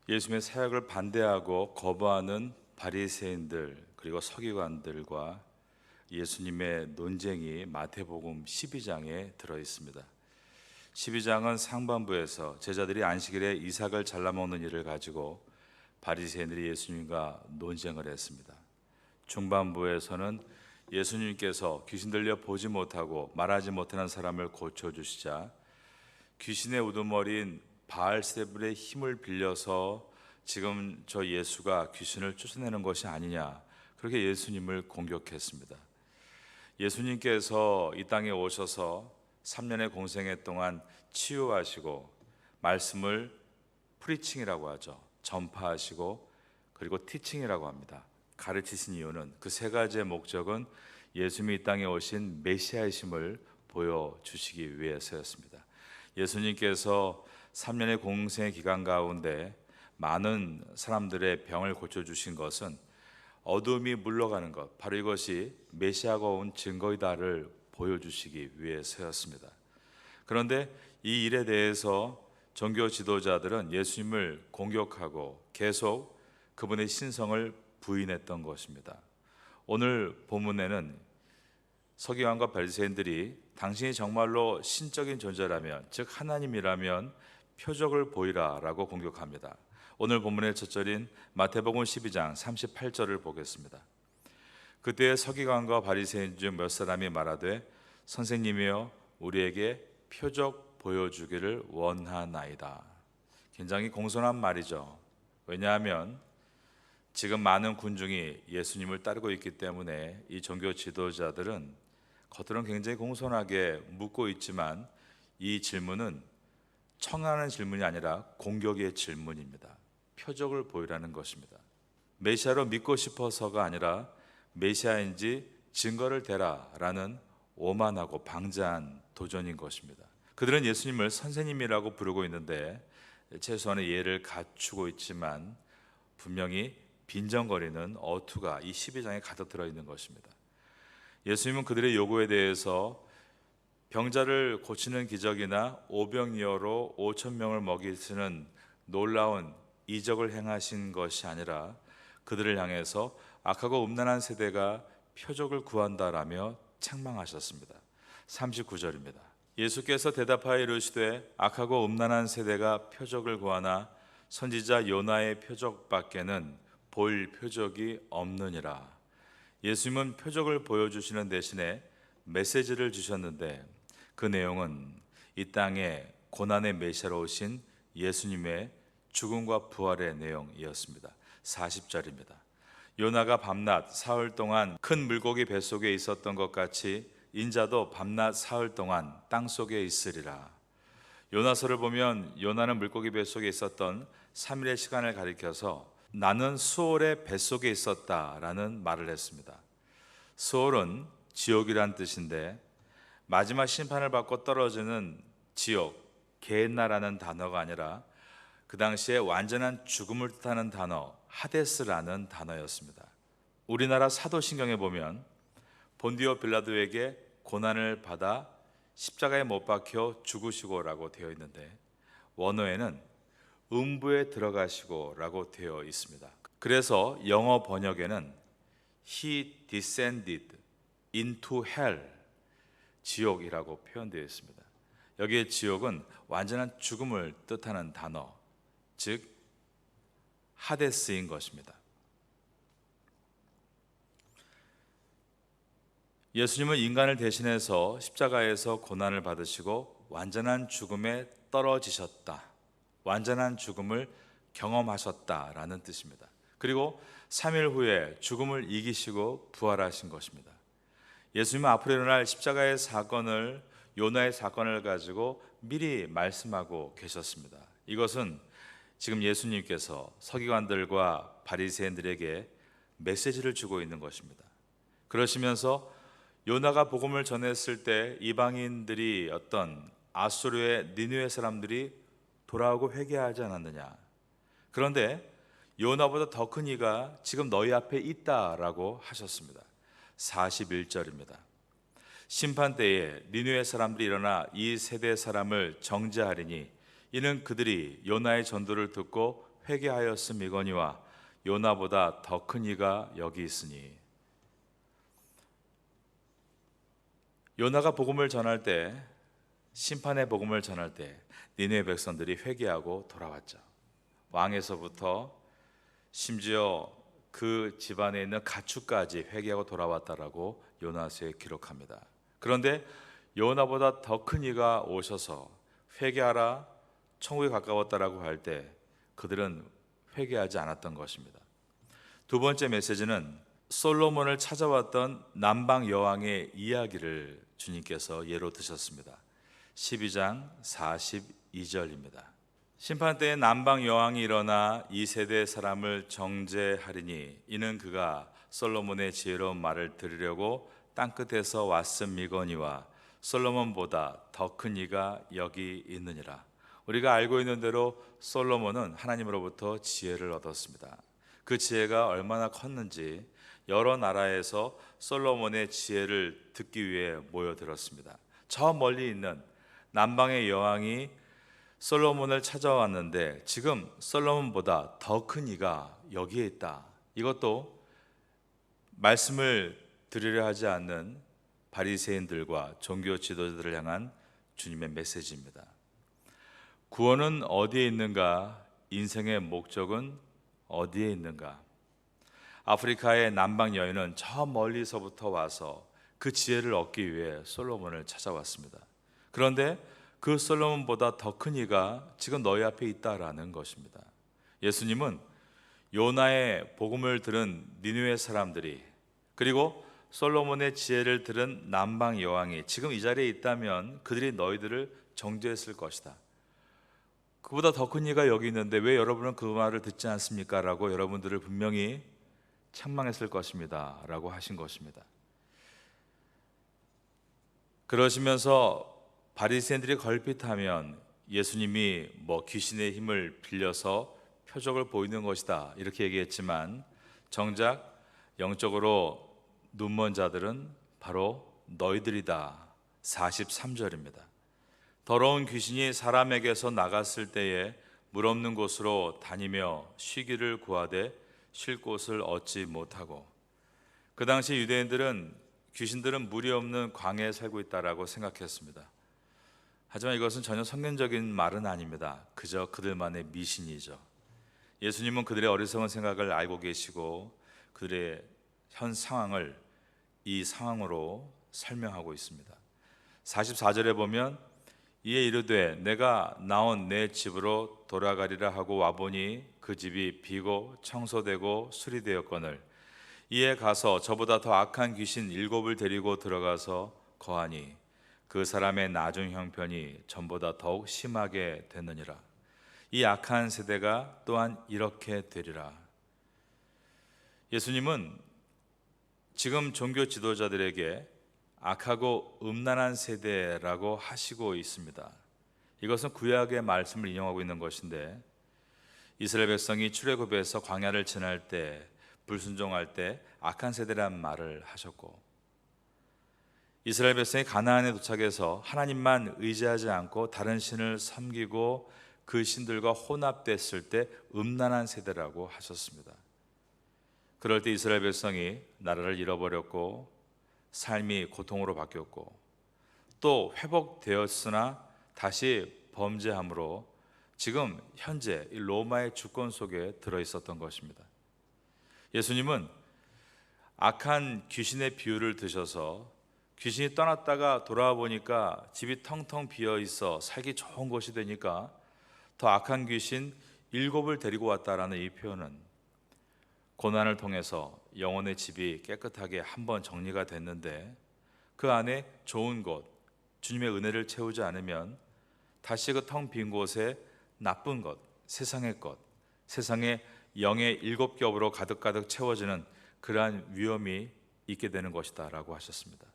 예수님의 사역을 반대하고 거부하는 바리새인들 그리고 서기관들과 예수님의 논쟁이 마태복음 12장에 들어 있습니다. 12장은 상반부에서 제자들이 안식일에 이삭을 잘라먹는 일을 가지고 바리새인들이 예수님과 논쟁을 했습니다. 중반부에서는 예수님께서 귀신 들려 보지 못하고 말하지 못하는 사람을 고쳐주시자 귀신의 우두머리인 바알세불의 힘을 빌려서 지금 저 예수가 귀신을 쫓아내는 것이 아니냐, 그렇게 예수님을 공격했습니다. 예수님께서 이 땅에 오셔서 3년의 공생애 동안 치유하시고 말씀을 프리칭이라고 하죠. 전파하시고 그리고 티칭이라고 합니다. 가르치신 이유는 그 세 가지의 목적은 예수님이 이 땅에 오신 메시아이심을 보여주시기 위해서였습니다. 예수님께서 3년의 공생의 기간 가운데 많은 사람들의 병을 고쳐주신 것은 어둠이 물러가는 것, 바로 이것이 메시아가 온 증거이다를 보여주시기 위해서였습니다. 그런데 이 일에 대해서 종교 지도자들은 예수님을 공격하고 계속 그분의 신성을 부인했던 것입니다. 오늘 본문에는 서기관과 바리새인들이 당신이 정말로 신적인 존재라면, 즉 하나님이라면 표적을 보이라라고 공격합니다. 오늘 본문의 첫 절인 마태복음 12장 38절을 보겠습니다. 그때 서기관과 바리새인 중 몇 사람이 말하되 선생님이여 우리에게 표적 보여주기를 원하나이다. 굉장히 공손한 말이죠. 왜냐하면 지금 많은 군중이 예수님을 따르고 있기 때문에 이 종교 지도자들은 겉으로는 굉장히 공손하게 묻고 있지만 이 질문은 청하는 질문이 아니라 공격의 질문입니다. 표적을 보이라는 것입니다. 메시아로 믿고 싶어서가 아니라 메시아인지 증거를 대라라는 오만하고 방자한 도전인 것입니다. 그들은 예수님을 선생님이라고 부르고 있는데 최소한의 예를 갖추고 있지만 분명히 빈정거리는 어투가 이 12장에 가득 들어있는 것입니다. 예수님은 그들의 요구에 대해서 병자를 고치는 기적이나 오병이어로 5천 명을 먹이시는 놀라운 이적을 행하신 것이 아니라 그들을 향해서 악하고 음란한 세대가 표적을 구한다라며 책망하셨습니다. 39절입니다. 예수께서 대답하여 이르시되 악하고 음란한 세대가 표적을 구하나 선지자 요나의 표적밖에는 볼 표적이 없느니라. 예수님은 표적을 보여주시는 대신에 메시지를 주셨는데 그 내용은 이 땅에 고난의 메시아로 오신 예수님의 죽음과 부활의 내용이었습니다. 40절입니다. 요나가 밤낮 사흘 동안 큰 물고기 뱃속에 있었던 것 같이 인자도 밤낮 사흘 동안 땅속에 있으리라. 요나서를 보면 요나는 물고기 뱃속에 있었던 3일의 시간을 가리켜서 나는 수올의 뱃속에 있었다라는 말을 했습니다. 수올은 지옥이란 뜻인데 마지막 심판을 받고 떨어지는 지옥, 게헨나라는 단어가 아니라 그 당시에 완전한 죽음을 뜻하는 단어 하데스라는 단어였습니다. 우리나라 사도신경에 보면 본디오 빌라도에게 고난을 받아 십자가에 못 박혀 죽으시고라고 되어 있는데 원어에는 음부에 들어가시고라고 되어 있습니다. 그래서 영어 번역에는 He descended into hell, 지옥이라고 표현되어 있습니다. 여기에 지옥은 완전한 죽음을 뜻하는 단어, 즉 하데스인 것입니다. 예수님은 인간을 대신해서 십자가에서 고난을 받으시고 완전한 죽음에 떨어지셨다, 완전한 죽음을 경험하셨다라는 뜻입니다. 그리고 3일 후에 죽음을 이기시고 부활하신 것입니다. 예수님은 앞으로 일어날 십자가의 사건을, 요나의 사건을 가지고 미리 말씀하고 계셨습니다. 이것은 지금 예수님께서 서기관들과 바리새인들에게 메시지를 주고 있는 것입니다. 그러시면서 요나가 복음을 전했을 때 이방인들이 어떤 아수르의 니느웨 사람들이 돌아오고 회개하지 않았느냐. 그런데 요나보다 더 큰 이가 지금 너희 앞에 있다라고 하셨습니다. 41절입니다. 심판 때에 니느웨 사람들이 일어나 이 세대 사람을 정죄하리니 이는 그들이 요나의 전도를 듣고 회개하였음이거니와 요나보다 더 큰 이가 여기 있으니. 요나가 복음을 전할 때, 심판의 복음을 전할 때 니느웨 백성들이 회개하고 돌아왔죠. 왕에서부터 심지어 그 집안에 있는 가축까지 회개하고 돌아왔다라고 요나서에 기록합니다. 그런데 요나보다 더 큰 이가 오셔서 회개하라, 천국에 가까웠다라고 할 때 그들은 회개하지 않았던 것입니다. 두 번째 메시지는 솔로몬을 찾아왔던 남방 여왕의 이야기를 주님께서 예로 드셨습니다. 12장 42절입니다. 심판 때에 남방 여왕이 일어나 이 세대 사람을 정죄하리니 이는 그가 솔로몬의 지혜로운 말을 들으려고 땅끝에서 왔음이거니와 솔로몬보다 더 큰 이가 여기 있느니라. 우리가 알고 있는 대로 솔로몬은 하나님으로부터 지혜를 얻었습니다. 그 지혜가 얼마나 컸는지 여러 나라에서 솔로몬의 지혜를 듣기 위해 모여들었습니다. 저 멀리 있는 남방의 여왕이 솔로몬을 찾아왔는데 지금 솔로몬보다 더 큰 이가 여기에 있다. 이것도 말씀을 들으려 하지 않는 바리새인들과 종교 지도자들을 향한 주님의 메시지입니다. 구원은 어디에 있는가? 인생의 목적은 어디에 있는가? 아프리카의 남방 여인은 저 멀리서부터 와서 그 지혜를 얻기 위해 솔로몬을 찾아왔습니다. 그런데 그 솔로몬보다 더 큰 이가 지금 너희 앞에 있다라는 것입니다. 예수님은 요나의 복음을 들은 니느웨 사람들이, 그리고 솔로몬의 지혜를 들은 남방 여왕이 지금 이 자리에 있다면 그들이 너희들을 정죄했을 것이다. 그보다 더 큰 이가 여기 있는데 왜 여러분은 그 말을 듣지 않습니까? 라고 여러분들을 분명히 책망했을 것입니다 라고 하신 것입니다. 그러시면서 바리새인들이 걸핏하면 예수님이 귀신의 힘을 빌려서 표적을 보이는 것이다 이렇게 얘기했지만, 정작 영적으로 눈먼 자들은 바로 너희들이다. 43절입니다. 더러운 귀신이 사람에게서 나갔을 때에 물 없는 곳으로 다니며 쉬기를 구하되 쉴 곳을 얻지 못하고, 그 당시 유대인들은 귀신들은 물이 없는 광야에 살고 있다라고 생각했습니다. 하지만 이것은 전혀 성경적인 말은 아닙니다. 그저 그들만의 미신이죠. 예수님은 그들의 어리석은 생각을 알고 계시고 그들의 현 상황을 이 상황으로 설명하고 있습니다. 44절에 보면 이에 이르되 내가 나온 내 집으로 돌아가리라 하고 와보니 그 집이 비고 청소되고 수리되었거늘 이에 가서 저보다 더 악한 귀신 7을 데리고 들어가서 거하니 그 사람의 나중 형편이 전보다 더욱 심하게 됐느니라. 이 악한 세대가 또한 이렇게 되리라. 예수님은 지금 종교 지도자들에게 악하고 음란한 세대라고 하시고 있습니다. 이것은 구약의 말씀을 인용하고 있는 것인데, 이스라엘 백성이 출애굽에서 광야를 지날 때, 불순종할 때 악한 세대란 말을 하셨고, 이스라엘 백성이 가나안에 도착해서 하나님만 의지하지 않고 다른 신을 섬기고 그 신들과 혼합됐을 때 음란한 세대라고 하셨습니다. 그럴 때 이스라엘 백성이 나라를 잃어버렸고 삶이 고통으로 바뀌었고 또 회복되었으나 다시 범죄함으로 지금 현재 이 로마의 주권 속에 들어있었던 것입니다. 예수님은 악한 귀신의 비유를 드셔서 귀신이 떠났다가 돌아와 보니까 집이 텅텅 비어 있어 살기 좋은 곳이 되니까 더 악한 귀신 7을 데리고 왔다라는 이 표현은 고난을 통해서 영혼의 집이 깨끗하게 한번 정리가 됐는데 그 안에 좋은 곳, 주님의 은혜를 채우지 않으면 다시 그 텅 빈 곳에 나쁜 것, 세상의 것, 세상의 영의 7겹으로 가득가득 채워지는 그러한 위험이 있게 되는 것이다 라고 하셨습니다.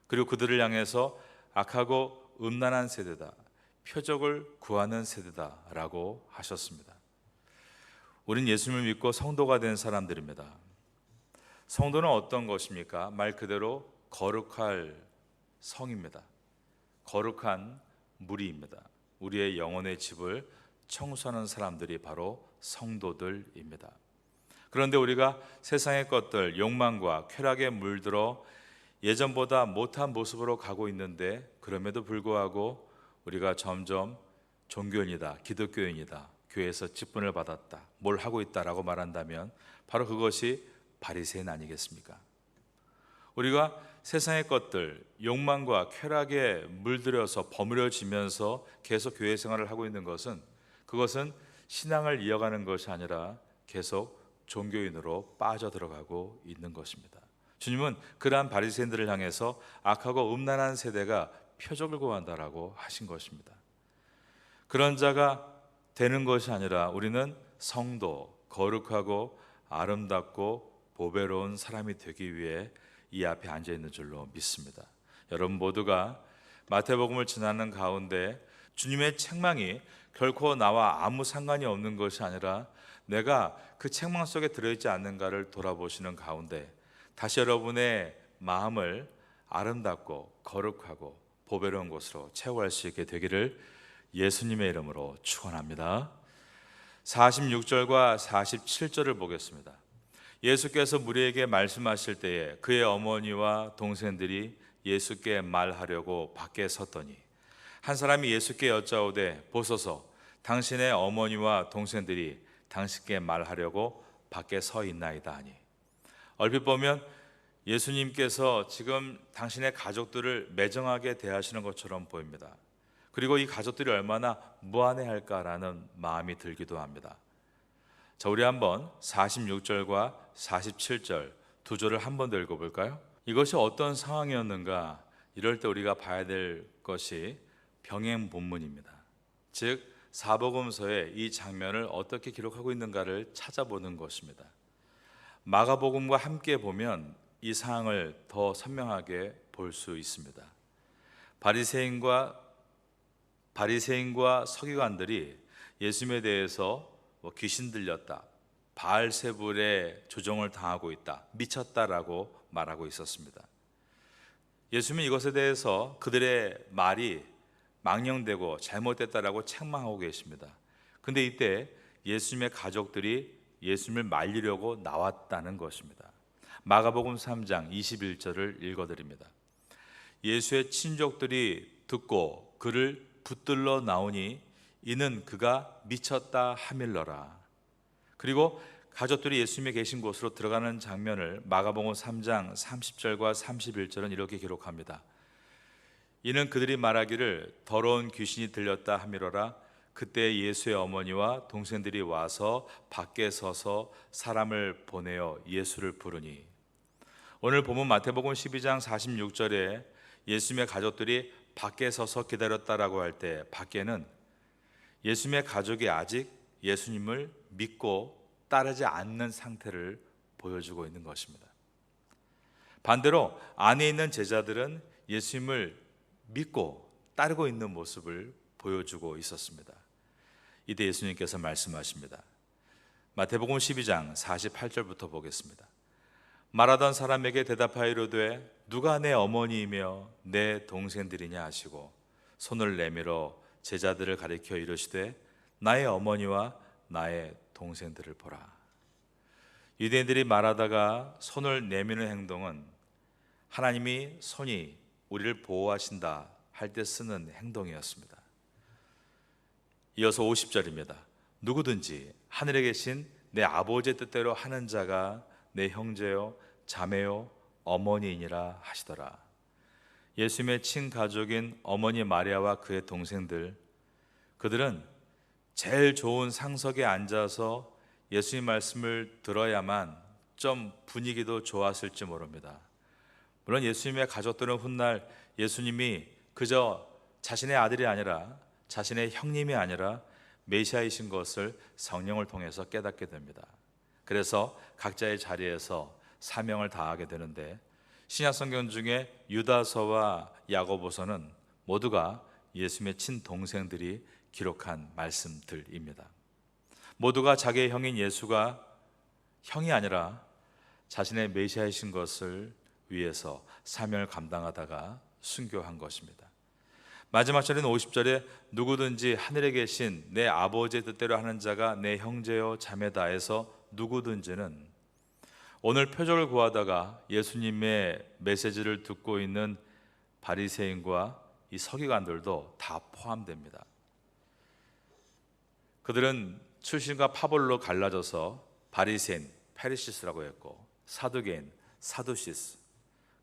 그리고 그들을 향해서 악하고 음란한 세대다, 표적을 구하는 세대다 라고 하셨습니다. 우린 예수님을 믿고 성도가 된 사람들입니다. 성도는 어떤 것입니까? 말 그대로 거룩할 성입니다. 거룩한 무리입니다. 우리의 영혼의 집을 청소하는 사람들이 바로 성도들입니다. 그런데 우리가 세상의 것들, 욕망과 쾌락에 물들어 예전보다 못한 모습으로 가고 있는데, 그럼에도 불구하고 우리가 점점 종교인이다, 기독교인이다, 교회에서 직분을 받았다, 뭘 하고 있다라고 말한다면 바로 그것이 바리새인 아니겠습니까? 우리가 세상의 것들, 욕망과 쾌락에 물들여서 버무려지면서 계속 교회 생활을 하고 있는 것은, 그것은 신앙을 이어가는 것이 아니라 계속 종교인으로 빠져들어가고 있는 것입니다. 주님은 그러한 바리새인들을 향해서 악하고 음란한 세대가 표적을 구한다라고 하신 것입니다. 그런 자가 되는 것이 아니라 우리는 성도, 거룩하고 아름답고 보배로운 사람이 되기 위해 이 앞에 앉아 있는 줄로 믿습니다. 여러분 모두가 마태복음을 지나는 가운데 주님의 책망이 결코 나와 아무 상관이 없는 것이 아니라 내가 그 책망 속에 들어있지 않는가를 돌아보시는 가운데 다시 여러분의 마음을 아름답고 거룩하고 보배로운 곳으로 채워갈 수 있게 되기를 예수님의 이름으로 축원합니다. 46절과 47절을 보겠습니다. 예수께서 무리에게 말씀하실 때에 그의 어머니와 동생들이 예수께 말하려고 밖에 섰더니 한 사람이 예수께 여짜오되 보소서 당신의 어머니와 동생들이 당신께 말하려고 밖에 서 있나이다 하니, 얼핏 보면 예수님께서 지금 당신의 가족들을 매정하게 대하시는 것처럼 보입니다. 그리고 이 가족들이 얼마나 무안해할까라는 마음이 들기도 합니다. 자, 우리 한번 46절과 47절 두 절을 한 번 더 읽어볼까요? 이것이 어떤 상황이었는가? 이럴 때 우리가 봐야 될 것이 병행 본문입니다. 즉 사복음서에 이 장면을 어떻게 기록하고 있는가를 찾아보는 것입니다. 마가복음과 함께 보면 이 상황을 더 선명하게 볼 수 있습니다. 바리새인과 서기관들이 예수님에 대해서 귀신 들렸다, 바알세불의 조종을 당하고 있다, 미쳤다라고 말하고 있었습니다. 예수님은 이것에 대해서 그들의 말이 망령되고 잘못됐다라고 책망하고 계십니다. 근데 이때 예수님의 가족들이 예수님을 말리려고 나왔다는 것입니다. 마가복음 3장 21절을 읽어드립니다. 예수의 친족들이 듣고 그를 붙들러 나오니 이는 그가 미쳤다 하밀러라. 그리고 가족들이 예수님이 계신 곳으로 들어가는 장면을 마가복음 3장 30절과 31절은 이렇게 기록합니다. 이는 그들이 말하기를 더러운 귀신이 들렸다 하밀어라. 그때 예수의 어머니와 동생들이 와서 밖에 서서 사람을 보내어 예수를 부르니, 오늘 본문 마태복음 12장 46절에 예수님의 가족들이 밖에 서서 기다렸다라고 할 때 밖에는 예수님의 가족이 아직 예수님을 믿고 따르지 않는 상태를 보여주고 있는 것입니다. 반대로 안에 있는 제자들은 예수님을 믿고 따르고 있는 모습을 보여주고 있었습니다. 이때 예수님께서 말씀하십니다. 마태복음 12장 48절부터 보겠습니다. 말하던 사람에게 대답하이로되 누가 내 어머니이며 내 동생들이냐 하시고 손을 내밀어 제자들을 가리켜 이르시되 나의 어머니와 나의 동생들을 보라. 유대인들이 말하다가 손을 내미는 행동은 하나님이 손이 우리를 보호하신다 할 때 쓰는 행동이었습니다. 이어서 50절입니다. 누구든지 하늘에 계신 내 아버지의 뜻대로 하는 자가 내 형제요 자매요 어머니이니라 하시더라. 예수님의 친가족인 어머니 마리아와 그의 동생들, 그들은 제일 좋은 상석에 앉아서 예수님 말씀을 들어야만 좀 분위기도 좋았을지 모릅니다. 물론 예수님의 가족들은 훗날 예수님이 그저 자신의 아들이 아니라 자신의 형님이 아니라 메시아이신 것을 성령을 통해서 깨닫게 됩니다. 그래서 각자의 자리에서 사명을 다하게 되는데, 신약 성경 중에 유다서와 야고보서는 모두가 예수님의 친동생들이 기록한 말씀들입니다. 모두가 자기의 형인 예수가 형이 아니라 자신의 메시아이신 것을 위해서 사명을 감당하다가 순교한 것입니다. 마지막 절인 50절에 누구든지 하늘에 계신 내 아버지의 뜻대로 하는 자가 내 형제요 자매다 해서 누구든지는 오늘 표적을 구하다가 예수님의 메시지를 듣고 있는 바리새인과 이 서기관들도 다 포함됩니다. 그들은 출신과 파벌로 갈라져서 바리새인, 페리시스라고 했고 사두개인, 사두시스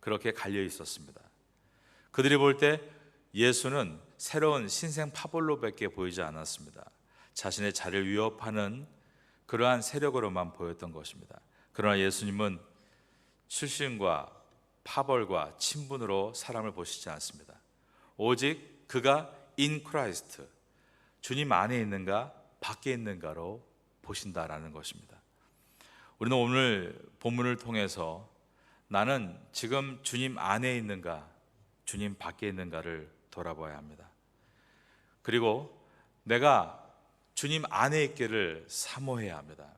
그렇게 갈려 있었습니다. 그들이 볼 때 예수는 새로운 신생 파벌로밖에 보이지 않았습니다. 자신의 자리를 위협하는 그러한 세력으로만 보였던 것입니다. 그러나 예수님은 출신과 파벌과 친분으로 사람을 보시지 않습니다. 오직 그가 in Christ, 주님 안에 있는가 밖에 있는가로 보신다라는 것입니다. 우리는 오늘 본문을 통해서 나는 지금 주님 안에 있는가 주님 밖에 있는가를 돌아봐야 합니다. 그리고 내가 주님 안에 있기를 사모해야 합니다.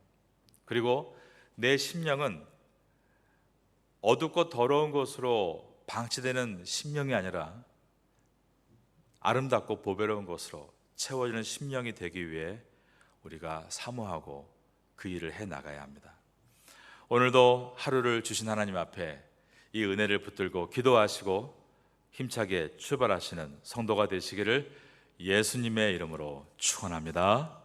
그리고 내 심령은 어둡고 더러운 것으로 방치되는 심령이 아니라 아름답고 보배로운 것으로 채워지는 심령이 되기 위해 우리가 사모하고 그 일을 해 나가야 합니다. 오늘도 하루를 주신 하나님 앞에 이 은혜를 붙들고 기도하시고 힘차게 출발하시는 성도가 되시기를 예수님의 이름으로 축원합니다.